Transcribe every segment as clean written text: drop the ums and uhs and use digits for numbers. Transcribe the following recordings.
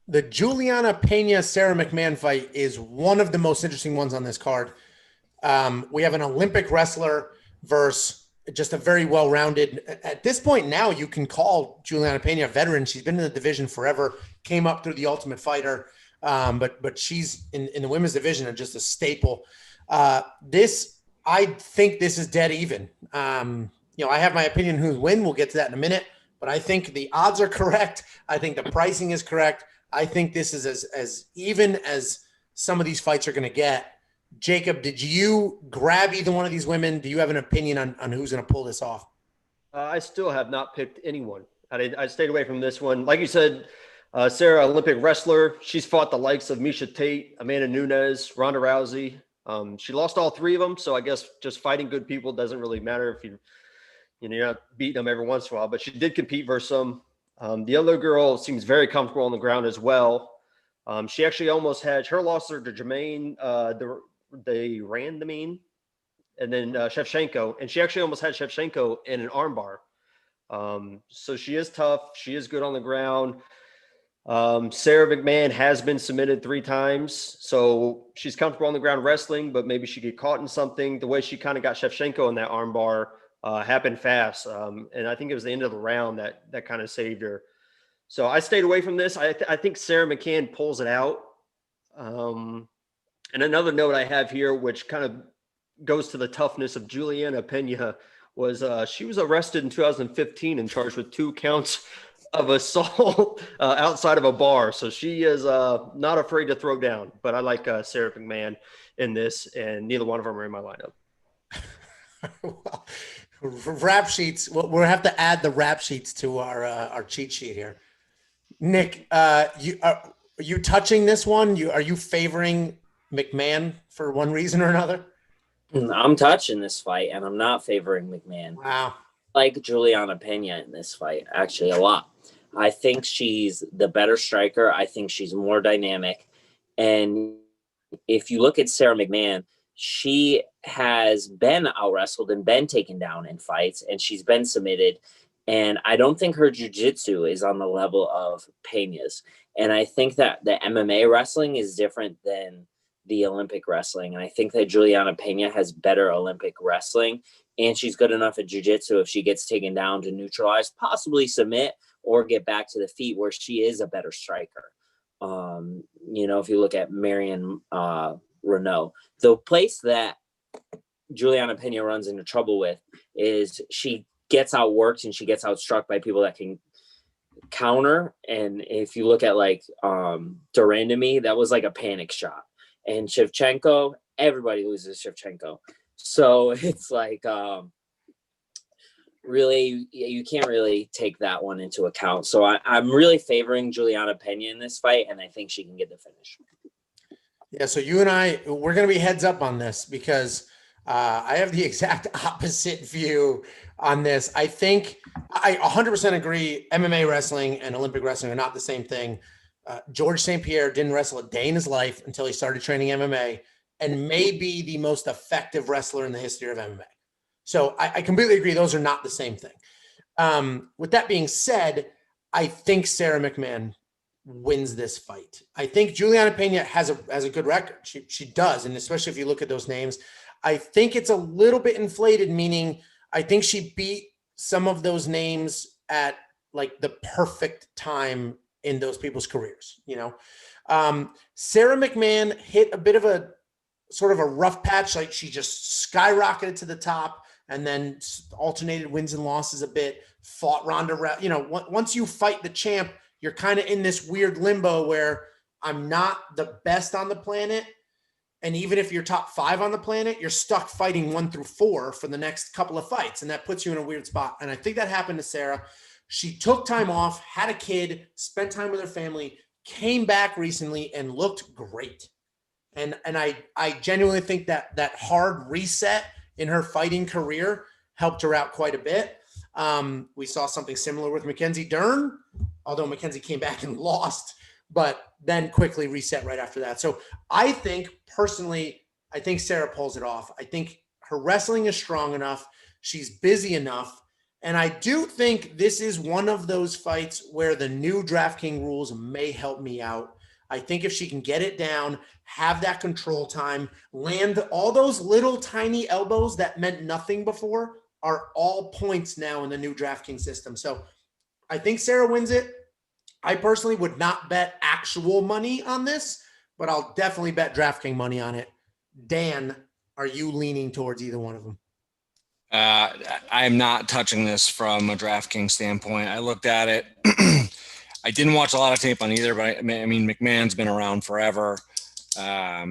The Juliana Pena Sarah McMahon fight is one of the most interesting ones on this card. We have an Olympic wrestler versus just a very well-rounded. At this point now, you can call Juliana Pena a veteran. She's been in the division forever. Came up through the Ultimate Fighter, but she's in the women's division and just a staple. This I think this is dead even. I have my opinion who's win. We'll get to that in a minute, but I think the odds are correct. I think the pricing is correct. I think this is as even as some of these fights are going to get. Jacob, did you grab either one of these women? Do you have an opinion on who's going to pull this off? I still have not picked anyone. I stayed away from this one. Like you said, Sarah, Olympic wrestler. She's fought the likes of Misha Tate, Amanda Nunes, Ronda Rousey. She lost all three of them, so I guess just fighting good people doesn't really matter if you're not beating them every once in a while. But she did compete versus them. The other girl seems very comfortable on the ground as well. She actually almost had her loss to Jermaine. They ran the mean, and then Shevchenko, and she actually almost had Shevchenko in an armbar. So she is tough. She is good on the ground. Sarah McMahon has been submitted 3 times, so she's comfortable on the ground wrestling, but maybe she get caught in something. The way she kind of got Shevchenko in that armbar happened fast, and I think it was the end of the round that kind of saved her. So I stayed away from this. I think Sarah McMahon pulls it out. And another note I have here, which kind of goes to the toughness of Juliana Pena, was she was arrested in 2015 and charged with 2 counts of assault outside of a bar. So she is not afraid to throw down. But I like Sarah McMahon in this, and neither one of them are in my lineup. Well, rap sheets. We'll have to add the rap sheets to our cheat sheet here. Nick, are you touching this one? Are you favoring McMahon for one reason or another? I'm touching this fight, and I'm not favoring McMahon. Wow. I like Juliana Pena in this fight, actually, a lot. I think she's the better striker. I think she's more dynamic. And if you look at Sarah McMahon, she has been out-wrestled and been taken down in fights, and she's been submitted. And I don't think her jiu-jitsu is on the level of Pena's. And I think that the MMA wrestling is different than the Olympic wrestling. And I think that Juliana Pena has better Olympic wrestling, and she's good enough at jiu-jitsu if she gets taken down to neutralize, possibly submit, or get back to the feet, where she is a better striker. If you look at Marion Renault, the place that Juliana Pena runs into trouble with is she gets outworked and she gets outstruck by people that can counter. And if you look at Durandamy, that was like a panic shot. And Shevchenko, everybody loses Shevchenko. So it's really, you can't really take that one into account. So I'm really favoring Juliana Pena in this fight, and I think she can get the finish. Yeah, so you and we're going to be heads up on this because I have the exact opposite view on this. I think I 100% agree MMA wrestling and Olympic wrestling are not the same thing. George St. Pierre didn't wrestle a day in his life until he started training MMA, and may be the most effective wrestler in the history of MMA. So I completely agree. Those are not the same thing. With that being said, I think Sarah McMahon wins this fight. I think Juliana Pena has a good record. She does. And especially if you look at those names, I think it's a little bit inflated, meaning I think she beat some of those names at the perfect time in those people's careers. Sarah McMahon hit a bit of a sort of a rough patch. She just skyrocketed to the top and then alternated wins and losses a bit, fought Ronda. Once you fight the champ, you're kind of in this weird limbo where I'm not the best on the planet. And even if you're top 5 on the planet, you're stuck fighting 1 through 4 for the next couple of fights. And that puts you in a weird spot. And I think that happened to Sarah. She took time off, had a kid, spent time with her family, came back recently and looked great. And I genuinely think that hard reset in her fighting career helped her out quite a bit. We saw something similar with Mackenzie Dern, although Mackenzie came back and lost, but then quickly reset right after that. So I think Sarah pulls it off. I think her wrestling is strong enough. She's busy enough. And I do think this is one of those fights where the new DraftKings rules may help me out. I think if she can get it down, have that control time, land all those little tiny elbows that meant nothing before are all points now in the new DraftKings system. So I think Sarah wins it. I personally would not bet actual money on this, but I'll definitely bet DraftKings money on it. Dan, are you leaning towards either one of them? I'm not touching this from a DraftKings standpoint. I looked at it. I didn't watch a lot of tape on either, but I mean, McMahon's been around forever. I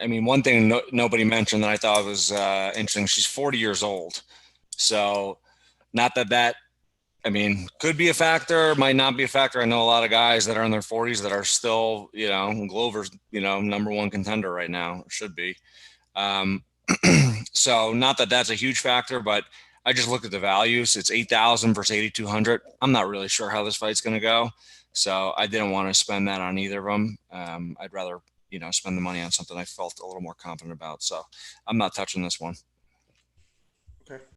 mean, one thing nobody mentioned that I thought was interesting, she's 40 years old. So not that, I mean, could be a factor, might not be a factor. I know a lot of guys that are in their 40s that are still, you know, Glover's, you know, #1 contender right now, should be. So not that that's a huge factor, but I just looked at the values. It's 8,000 versus 8,200. I'm not really sure how this fight's going to go. So I didn't want to spend that on either of them. I'd rather, you know, spend the money on something I felt a little more confident about. So I'm not touching this one. Okay.